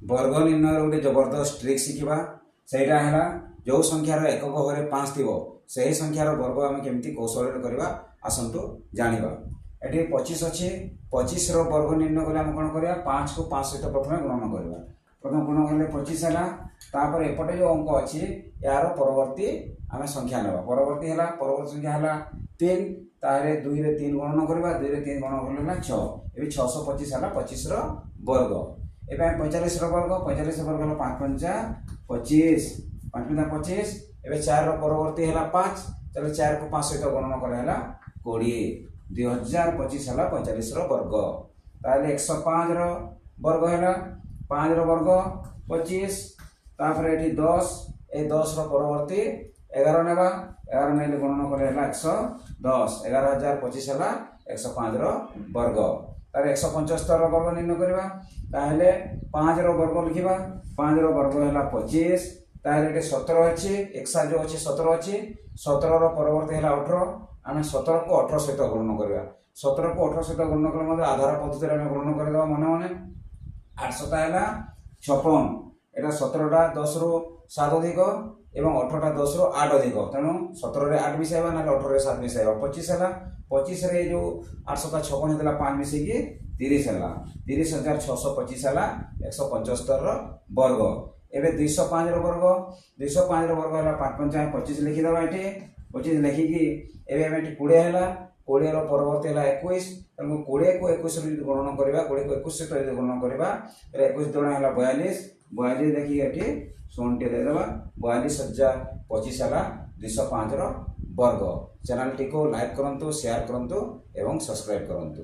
वर्ग निर्णय गोटे जबरदस्त ट्रिक शिखा सेटा है जो संख्यार एकक घरे 5 थी से संख्यार वर्ग आम केमी कौशल करवा आसतु जाना। ये 25 अच्छे 25 वर्ग निर्णय कले कौन करवा 5 को 5 सहित प्रथम गुणन करवा। प्रथम गुण कले 25 है एपटे जो अंक अच्छी यार परवर्ती आम संख्या ना परवर्ती है परवर्ती संख्या है 3 तारे 2 रे 3 गणन करवा 2 रे 3 गणन कर 6 ये 625 है 25 वर्ग। ए 45 वर्ग 45 वर्ग 5 पंचा 25 5 पंचा 25 ए 4 परवर्ती है 5 चलो 4 को 5 सहित गणन कर 20 2025 है 45 वर्ग। ताले 105 वर्ग है 5 वर्ग 25 तापर ये 10 ए 10 परवर्ती 11 नेबा 11 ने गणन कर 110 11025 है 105 वर्ग। तार 175 वर्ग निर्णय करवा 5 वर्ग लिखा 5 वर्ग है 25 ताहले 17 अच्छे एक्सा जो अच्छे 17 अच्छे 17 परवर्ती है 18 आम 17 को 18 सहित गणन करवा 17 को 18 सहित गणन कर आधार पद्धति गणन कर मन मन 800 है 56 एटा 17टा 10 रु 7 अधिक एवं 18टा 10 रु 8 अधिक तेणु 17 रे 8 मिसाइबा ना 18 रे 7 मिसाइबा 25 है 25 रे जो 856 होता 5 मिसेकी 30 है 30,625 है 175 वर्ग। एवं 205 वर्ग 205 वर्ग है 5 पंचा 25 लिखिदेवा ये 25 लिखिकी एवं 20 है 20 परवर्ती है 21 तेणु 20 को 21 गणन करवा 20 को 21 सहित गणन करवा 21 दुण है 42 42 देखिए ये 100 देदेवा 42,025 है 205 वर्ग। चैनल टी को लाइक करंतु शेयर करंतु एवं सब्सक्राइब करंतु।